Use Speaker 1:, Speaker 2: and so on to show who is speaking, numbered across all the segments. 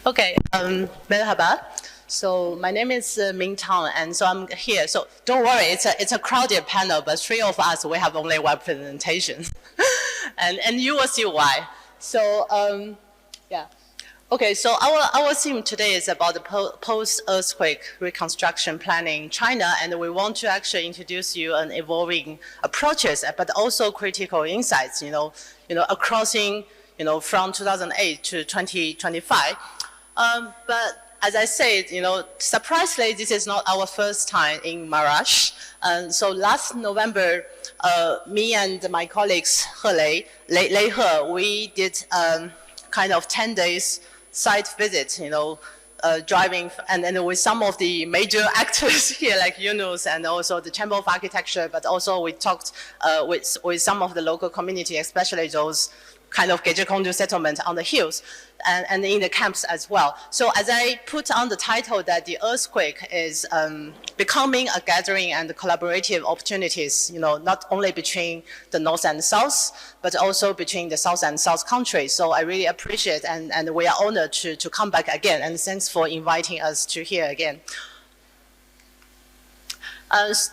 Speaker 1: Okay, merhaba. So my name is Ming Tang, and so I'm here. So don't worry, it's a crowded panel, but three of us, we have only one presentation. and you will see why. So, yeah. Okay, so our theme today is about the post-earthquake reconstruction planning in China, and we want to actually introduce you an evolving approaches, but also critical insights, across from 2008 to 2025. But as I said, surprisingly, this is not our first time in Marash. So last November, me and my colleagues, Lei He, we did kind of 10 days site visit, driving and with some of the major actors here, like Yunus and also the Chamber of Architecture, but also we talked with some of the local community, especially those kind of Geli settlement on the hills and in the camps as well. So as I put on the title that the earthquake is becoming a gathering and collaborative opportunities, not only between the North and South, but also between the South and South countries. So I really appreciate and we are honored to come back again, and thanks for inviting us to here again.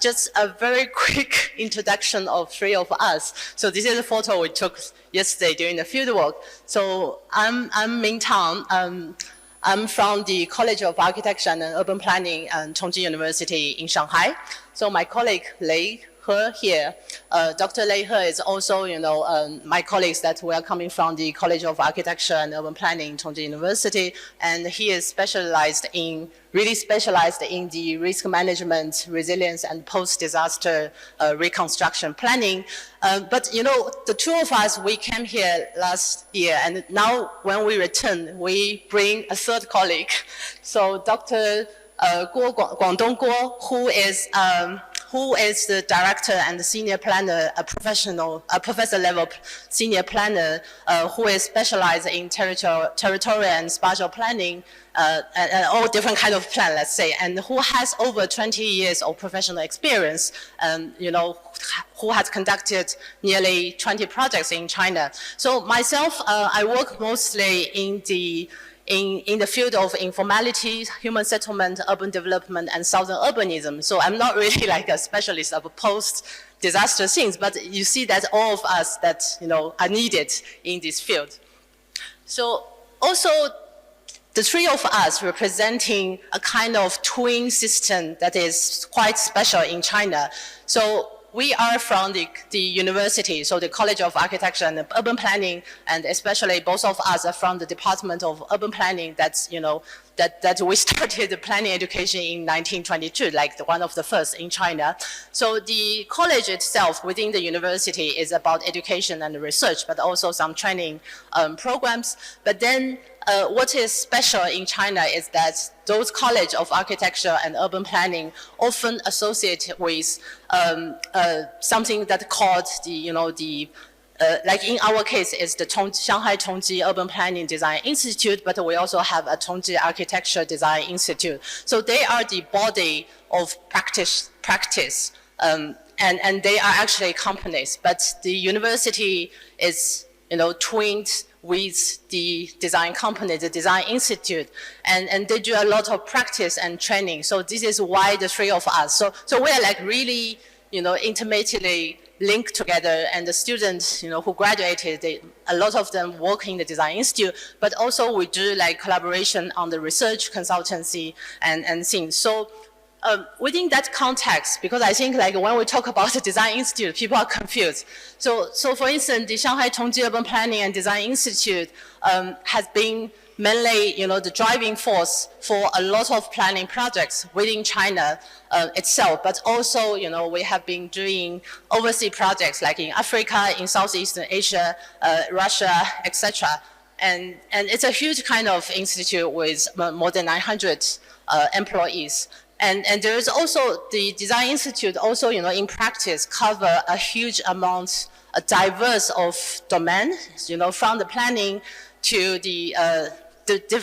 Speaker 1: Just a very quick introduction of three of us. So this is a photo we took yesterday during the field work. So I'm Ming Tang. I'm from the College of Architecture and Urban Planning at Tongji University in Shanghai. So my colleague Lei He here, Dr. Lei He is also, my colleagues that we are coming from the College of Architecture and Urban Planning in Tongji University, and he is really specialized in the risk management, resilience, and post-disaster reconstruction planning. But the two of us, we came here last year, and now when we return, we bring a third colleague. So Dr. Guangdong Guo, who is the director and the senior planner, a professor level senior planner, who is specialized in territorial and spatial planning, and all different kind of plan, let's say, and who has over 20 years of professional experience, who has conducted nearly 20 projects in China. So myself, I work mostly in the field of informality, human settlement, urban development, and southern urbanism. So I'm not really like a specialist of post-disaster things, but you see that all of us that are needed in this field. So also, the three of us representing a kind of twin system that is quite special in China. So we are from the university, so the College of Architecture and Urban Planning, and especially both of us are from the Department of Urban Planning. That's, that we started the planning education in 1922, like one of the first in China. So the college itself within the university is about education and research, but also some training programs. But then what is special in China is that those College of Architecture and Urban Planning often associate with something that called like in our case, is the Shanghai Tongji Urban Planning Design Institute, but we also have a Tongji Architecture Design Institute. So they are the body of practice, and they are actually companies, but the university is, twinned with the design company, the design institute, and they do a lot of practice and training. So this is why the three of us. So we're like really, intimately linked together, and the students, who graduated, a lot of them work in the design institute, but also we do like collaboration on the research consultancy and things. So within that context, because I think like when we talk about the design institute, people are confused. So for instance, the Shanghai Tongji Urban Planning and Design Institute has been mainly, the driving force for a lot of planning projects within China itself, but also, we have been doing overseas projects like in Africa, in Southeastern Asia, Russia, etc. And it's a huge kind of institute with more than 900 employees. And there is also the Design Institute also, in practice cover a huge amount, a diverse of domain, from the planning to the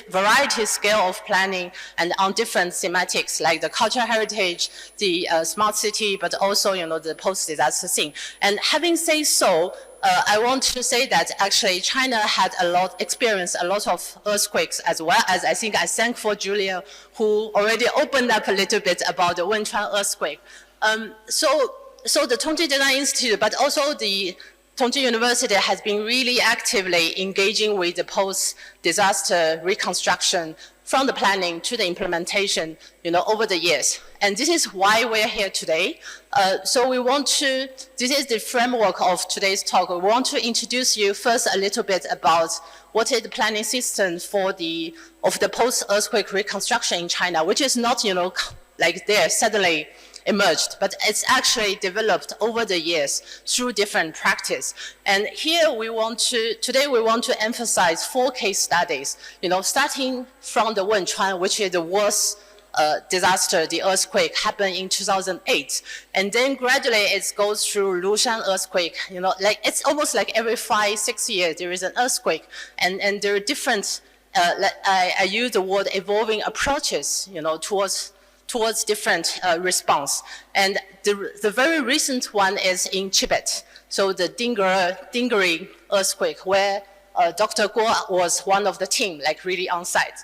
Speaker 1: variety scale of planning and on different thematics like the cultural heritage, the smart city, but also, the post-disaster thing. And having said so, I want to say that actually China had experienced a lot of earthquakes, as well as I think I thank for Julia, who already opened up a little bit about the Wenchuan earthquake. So the Tongji Design Institute, but also the Tongji University has been really actively engaging with the post-disaster reconstruction from the planning to the implementation, over the years. And this is why we're here today. So this is the framework of today's talk. We want to introduce you first a little bit about what is the planning system of the post-earthquake reconstruction in China, which is not, like there suddenly emerged, but it's actually developed over the years through different practice. And here today we want to emphasize 4 case studies, starting from the Wenchuan, which is the worst disaster, the earthquake happened in 2008. And then gradually it goes through Lushan earthquake, like it's almost like every 5-6 years there is an earthquake. And there are different, I use the word evolving approaches, towards different response. And the very recent one is in Tibet. So the Dingri earthquake, where Dr. Guo was one of the team, like really on site.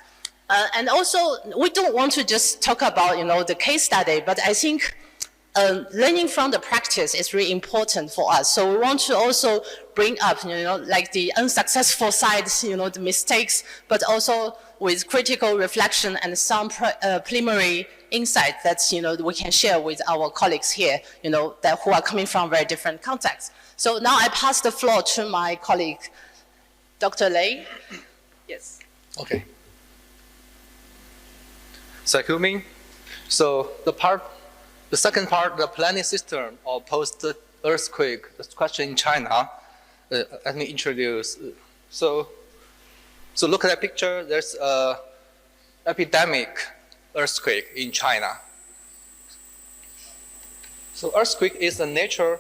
Speaker 1: And also, we don't want to just talk about, the case study, but I think learning from the practice is really important for us. So we want to also bring up, like the unsuccessful sides, the mistakes, but also with critical reflection and some preliminary insight that, we can share with our colleagues here, who are coming from very different contexts. So now I pass the floor to my colleague, Dr. Lei. Yes.
Speaker 2: Okay. Thank you, Ming. So the second part, the planning system of post-earthquake question in China, let me introduce. So look at that picture. There's an epidemic earthquake in China. So earthquake is a natural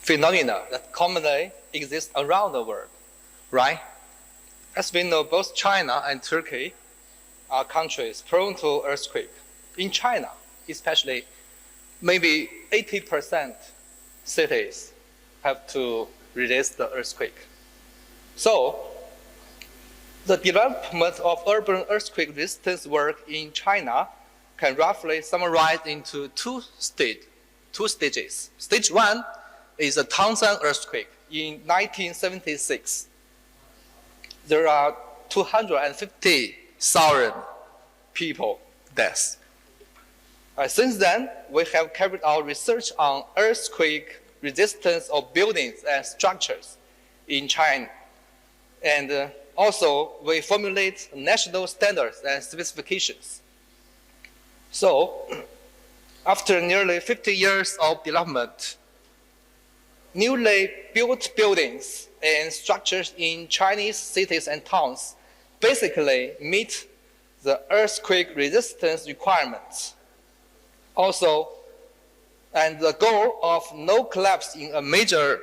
Speaker 2: phenomena that commonly exists around the world, right? As we know, both China and Turkey are countries prone to earthquake. In China, especially, maybe 80% cities have to resist the earthquake. So the development of urban earthquake resistance work in China can roughly summarize into two stages. Stage 1 is the Tangshan earthquake in 1976. There are 250,000 people deaths. Since then, we have carried out research on earthquake resistance of buildings and structures in China. And also, we formulate national standards and specifications. So, after nearly 50 years of development, newly built buildings and structures in Chinese cities and towns basically meet the earthquake resistance requirements. Also, and the goal of no collapse in a major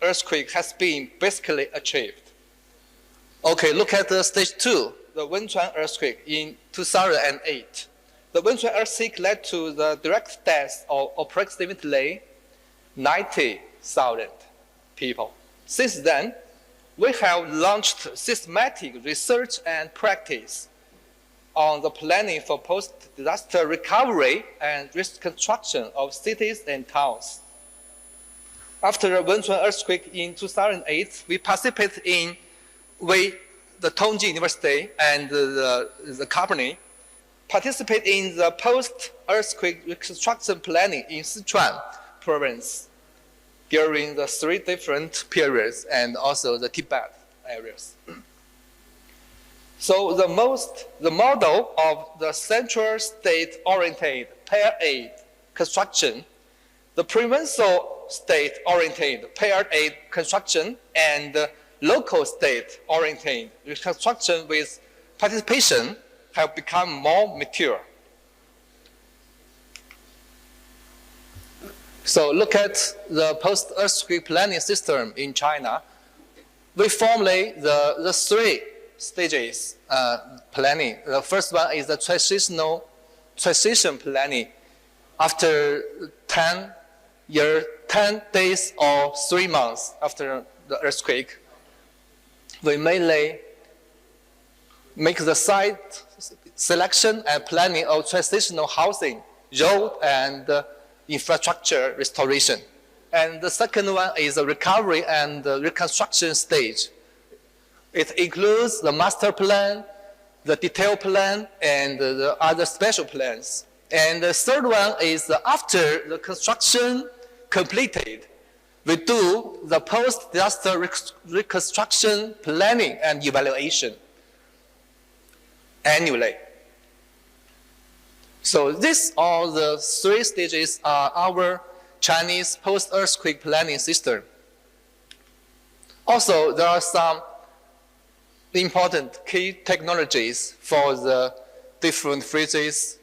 Speaker 2: earthquake has been basically achieved. Okay, look at the stage 2, the Wenchuan earthquake in 2008. The Wenchuan earthquake led to the direct death of approximately 90,000 people. Since then, we have launched systematic research and practice on the planning for post-disaster recovery and reconstruction of cities and towns. After the Wenchuan earthquake in 2008, we participated in the Tongji University and the company participate in the post-earthquake reconstruction planning in Sichuan province during the 3 different periods and also the Tibet areas. So the model of the central state-oriented pair-aid construction, the provincial state-oriented pair-aid construction, and local state-oriented reconstruction with participation have become more mature. So look at the post-earthquake planning system in China. We formulate the 3 stages planning. The first one is the transition planning. After 10 year 10 days or 3 months after the earthquake, we mainly make the site selection and planning of transitional housing, road, and infrastructure restoration. And the second one is the recovery and reconstruction stage. It includes the master plan, the detailed plan, and the other special plans. And the third one is after the construction completed, we do the post-disaster reconstruction planning and evaluation annually. So these are the 3 stages are our Chinese post-earthquake planning system. Also, there are some important key technologies for the different phases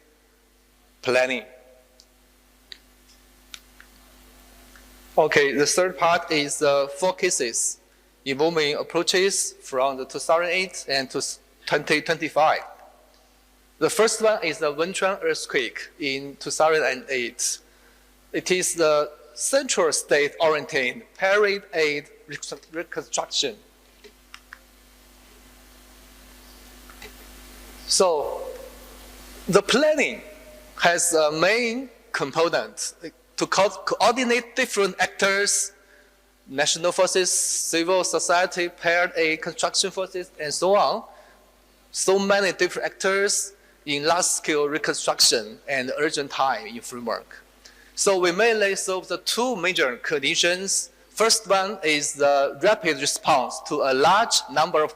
Speaker 2: planning. Okay, the third part is 4 cases involving approaches from the 2008 and to 2025. The first one is the Wenchuan earthquake in 2008. It is the central state-oriented period aid reconstruction. So the planning has a main component to coordinate different actors, national forces, civil society, paired aid, construction forces, and so on. So many different actors in large-scale reconstruction and urgent time in framework. So we mainly solve the 2 major conditions. First one is the rapid response to a large number of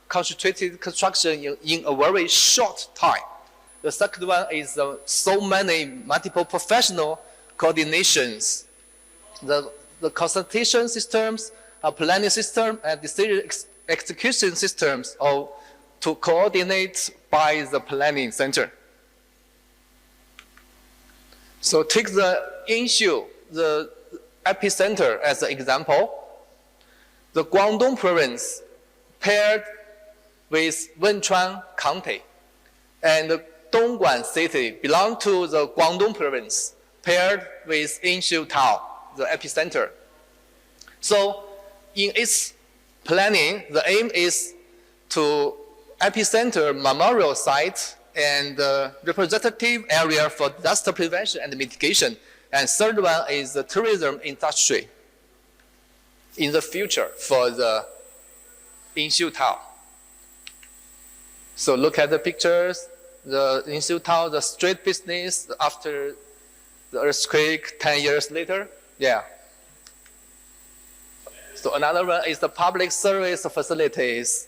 Speaker 2: concentrated construction in a very short time. The second one is so many multiple professional coordinations. The consultation systems, planning system, and decision execution systems are to coordinate by the planning center. So take the issue, the epicenter as an example. The Guangdong province paired with Wenchuan County, and the Dongguan city belong to the Guangdong province, paired with Yinxiu town, the epicenter. So in its planning, the aim is to epicenter memorial site and representative area for disaster prevention and mitigation. And third one is the tourism industry in the future for the Yinxiu town. So look at the pictures, the Yinxiu town, the street business after the earthquake 10 years later. Yeah. So another one is the public service facilities.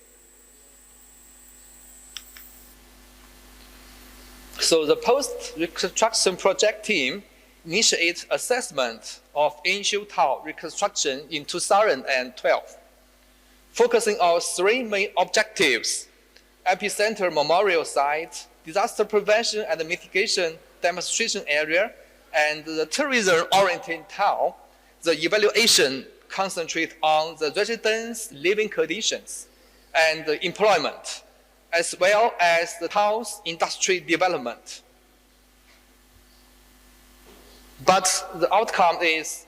Speaker 2: So the post-reconstruction project team initiated assessment of Yinxiu town reconstruction in 2012, focusing on 3 main objectives: epicenter memorial site, disaster prevention and mitigation demonstration area, and the tourism-oriented town. The evaluation concentrates on the residents' living conditions and employment, as well as the town's industry development. But the outcome is,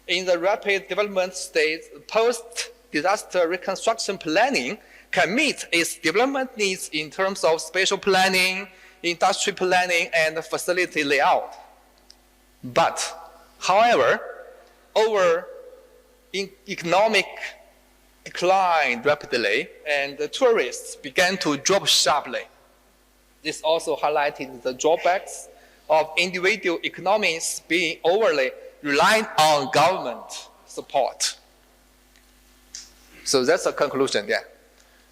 Speaker 2: in the rapid development stage, post-disaster reconstruction planning can meet its development needs in terms of spatial planning, industry planning, and facility layout. But, however, economic declined rapidly, and the tourists began to drop sharply. This also highlighted the drawbacks of individual economies being overly reliant on government support. So that's a conclusion, yeah.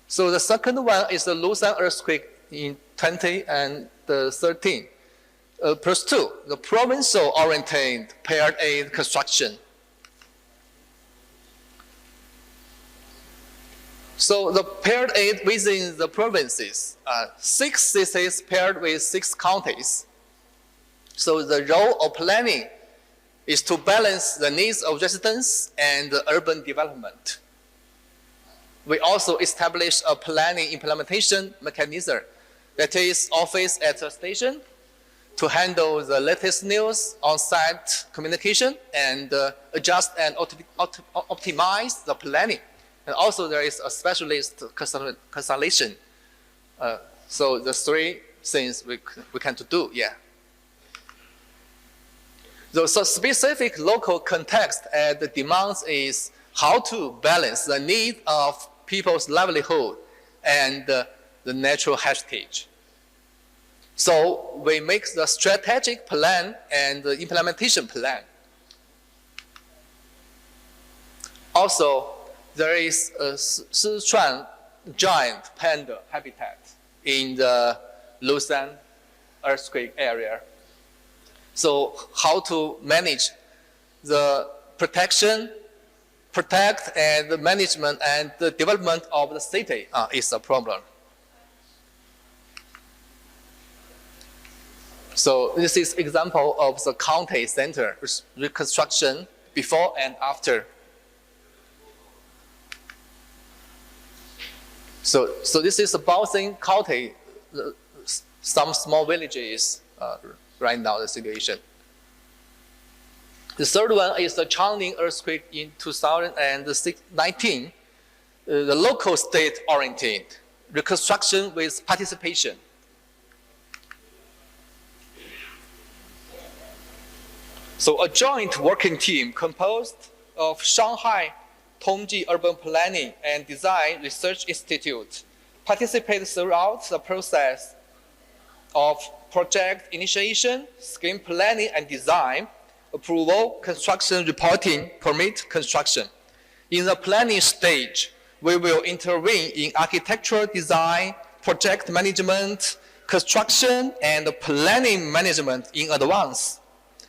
Speaker 2: So the second one is the Lusan earthquake in 2013. Plus 2, the provincial-oriented paired aid construction. So the paired aid within the provinces, 6 cities paired with 6 counties. So the role of planning is to balance the needs of residents and the urban development. We also established a planning implementation mechanism, that is office at a station, to handle the latest news, on-site communication, and adjust and optimize the planning. And also there is a specialist consultation. So the three things we can do, yeah. So specific local context and the demands is how to balance the need of people's livelihood and the natural heritage. So we make the strategic plan and the implementation plan. Also, there is a Sichuan giant panda habitat in the Lusan earthquake area. So how to manage the protect and the management and the development of the city is a problem. So this is example of the county center reconstruction before and after. So this is about the county, some small villages right now, the situation. The third one is the Changning earthquake in 2019, the local state-oriented reconstruction with participation. So a joint working team composed of Shanghai Tongji Urban Planning and Design Research Institute participated throughout the process of project initiation, scheme planning and design, approval, construction reporting, permit construction. In the planning stage, we will intervene in architectural design, project management, construction, and planning management in advance,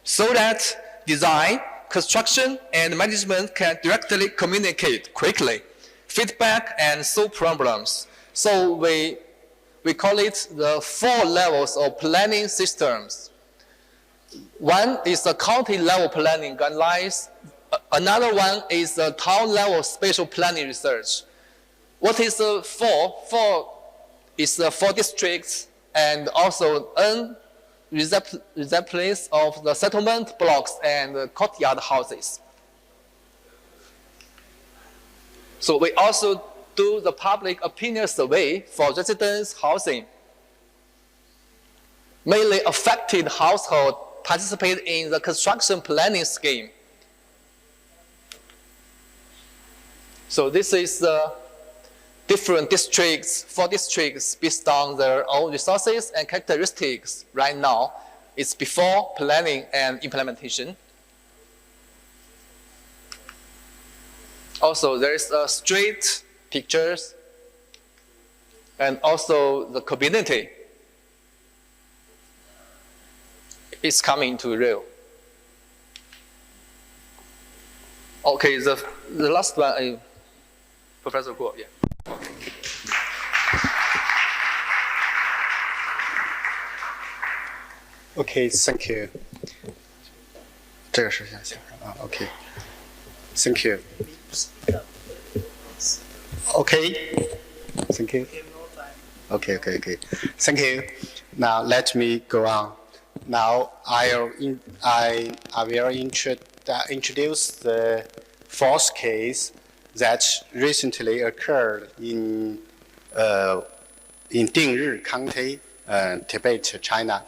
Speaker 2: so that design, construction, and management can directly communicate quickly, feedback, and solve problems. So we call it the 4 levels of planning systems. One is the county level planning guidelines. Another one is the town level spatial planning research. What is the 4? 4 is the 4 districts and also resemblance of the settlement blocks and courtyard houses. So we also do the public opinion survey for residence housing. Mainly affected households participate in the construction planning scheme. So this is the different districts, 4 districts based on their own resources and characteristics right now. It's before planning and implementation. Also, there is a street pictures and also the community is coming to real. Okay, the last one, Professor Guo, yeah.
Speaker 3: Okay, thank you. 这个是下啊 ，OK, thank you. Okay, thank you. Okay. Thank you. Now let me go on. Now I will introduce the 4th case that recently occurred in Dingri County, Tibet, China.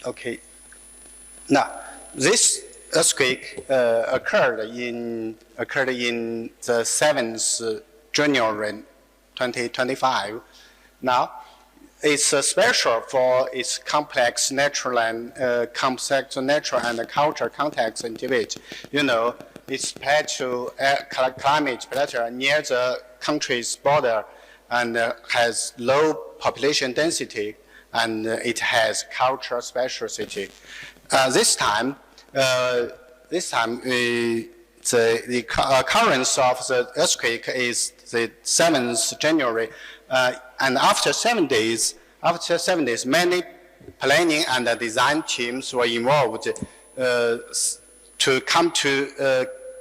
Speaker 3: Okay. Now this earthquake occurred in the 7th January 2025. Now it's special for its complex natural and cultural context in Tibet. You know, it's plateau climate plateau near the country's border and has low population density, and it has cultural speciality. This time, the occurrence of the earthquake is the 7th January, and after 7 days, many planning and design teams were involved to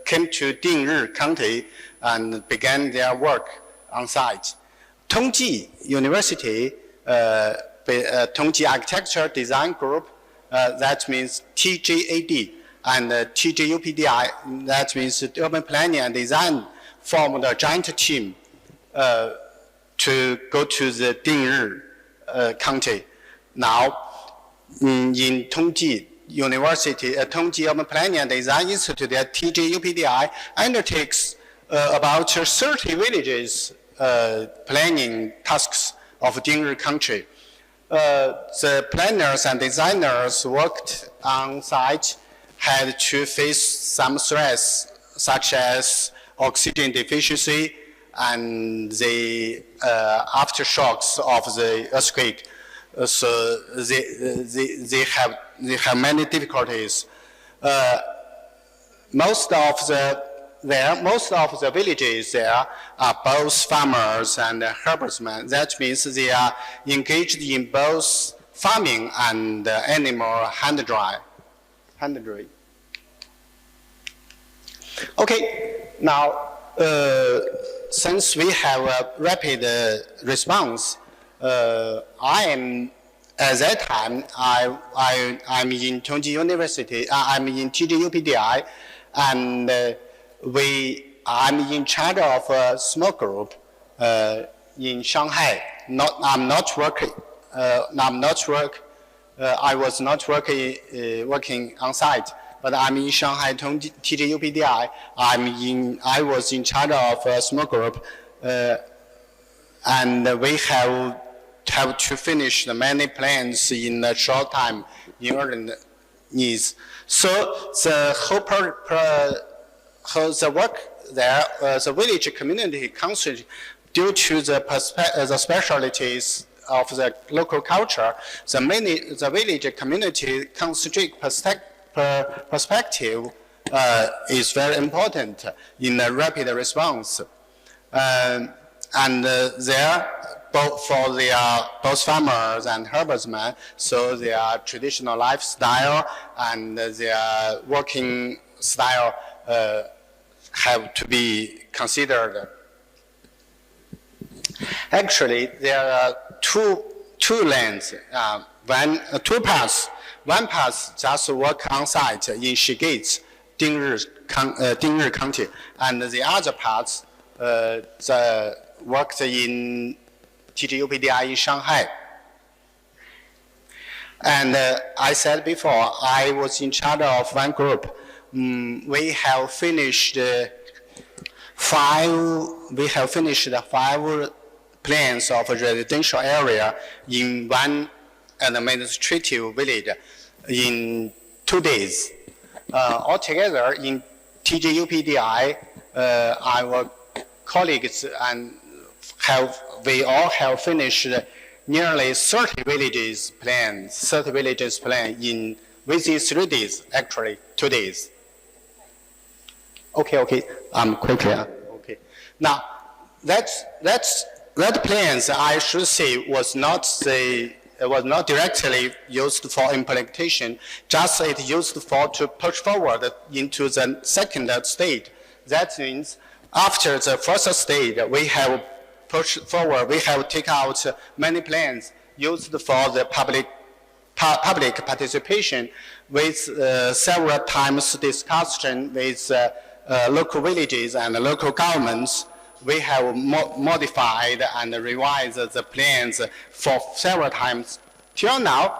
Speaker 3: came to Dingri County and began their work on site. Tongji University Tongji Architecture Design Group, that means TGAD, and TGUPDI, that means Urban Planning and Design, formed a joint team to go to the Dingri County. Now, in Tongji University, Tongji Urban Planning and Design Institute, TGUPDI, undertakes about 30 villages planning tasks of Dingri County. The planners and designers worked on site had to face some threats such as oxygen deficiency and the aftershocks of the earthquake. So they have many difficulties. Most of the villages there are both farmers and herdsmen. That means they are engaged in both farming and animal handling. Okay, now since we have a rapid response, at that time I'm in Tongji University. I'm in TGUPDI, and I'm in charge of a small group in Shanghai. I was not working on site, but I'm in Shanghai TGUPDI. I was in charge of a small group, and we have to finish the many plans in a short time in urgent needs. So the the work there, the village community constantly, due to the specialties of the local culture, the village community concentric perspective is very important in a rapid response. And there, both farmers and herdsmen, so their traditional lifestyle and their working style have to be considered. Actually, there are two lanes, two paths. One path just work on site in Shigates, Dingri County, and the other path worked in TGUPDI in Shanghai. And I said before, I was in charge of one group. We have finished five plans of a residential area in one administrative village in 2 days. Altogether, in TGUPDI, our colleagues and we all have finished nearly 30 villages plan in within 3 days, actually 2 days. Okay, quickly. Okay. Now, that plans, I should say, was not directly used for implementation. Just it used to push forward into the second stage. That means after the first stage, we have pushed forward. We have taken out many plans used for the public participation with several times discussion with local villages and local governments. We have modified and revised the plans for several times. Till now,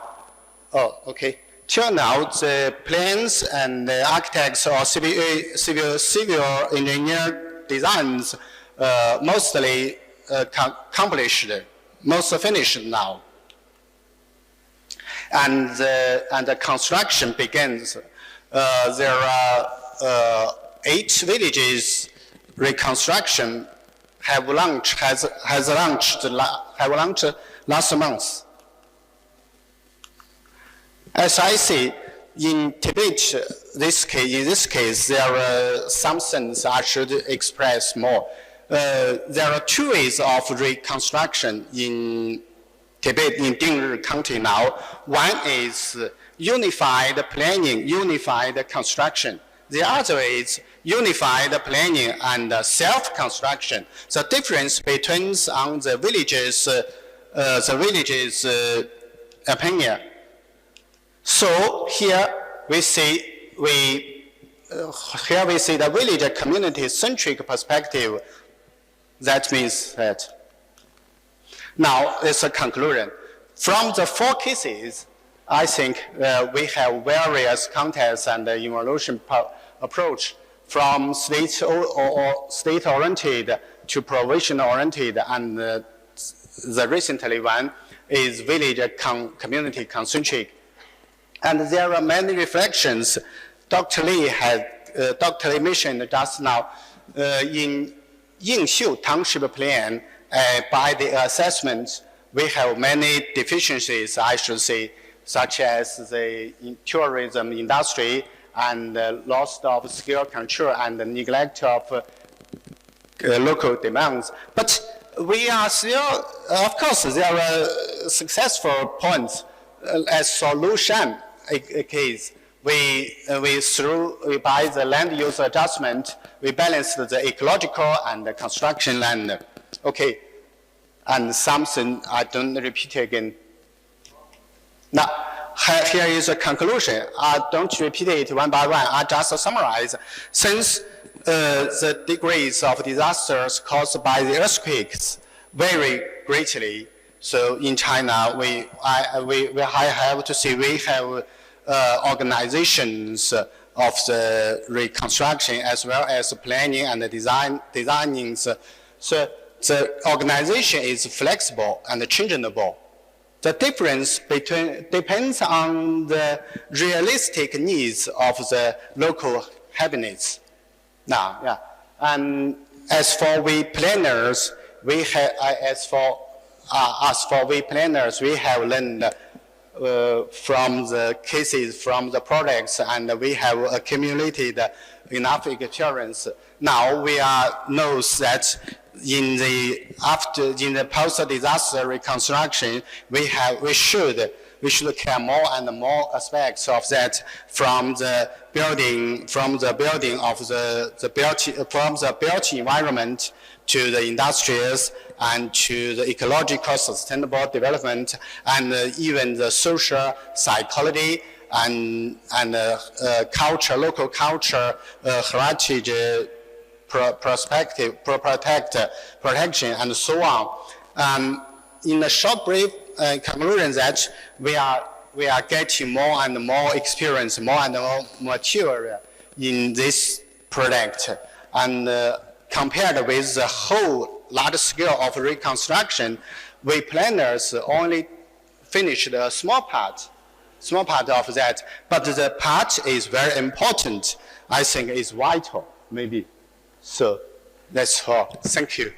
Speaker 3: the plans and the architects or civil engineer designs mostly accomplished, most finished now. And the construction begins. There are 8 villages reconstruction have launched last month. As I see, in Tibet, in this case, there are some things I should express more. There are 2 ways of reconstruction in Tibet, in Dingri County now. One is unified planning, unified construction. The other is unified planning and self-construction. The difference between on the villages the village's opinion. So here we see the village community-centric perspective. That means that. Now, it's a conclusion. From the 4 cases, I think we have various contexts and evolution approach from state-oriented to provision-oriented, and the recently one is village community concentric. And there are many reflections. Dr. Li mentioned just now in Yingxiu Township Plan, by the assessment, we have many deficiencies, I should say, such as the tourism industry and loss of skill control and the neglect of local demands. But we are still, of course, there are successful points. As solution case, we by the land use adjustment, we balanced the ecological and the construction land. Okay, and something I don't repeat again. Now, here is a conclusion. I don't repeat it one by one. I just summarize. Since the degrees of disasters caused by the earthquakes vary greatly, so in China, I have to say we have organizations of the reconstruction as well as planning and designing. So the organization is flexible and changeable. The difference depends on the realistic needs of the local habitants. Now, yeah, and as for we planners, we have we have learned from the cases, from the projects, and we have accumulated enough experience. Now we knows that in the post-disaster reconstruction, we should care more and more aspects of that, from the building of the built environment to the industries and to the ecological sustainable development, and even the social psychology and culture, local culture, heritage protection, and so on. In a short brief conclusion, that we are getting more and more experience, more and more material in this project, and compared with the whole large scale of reconstruction, we planners only finished a small part of that, but the part is very important. I think is vital, maybe. So that's all. Thank you.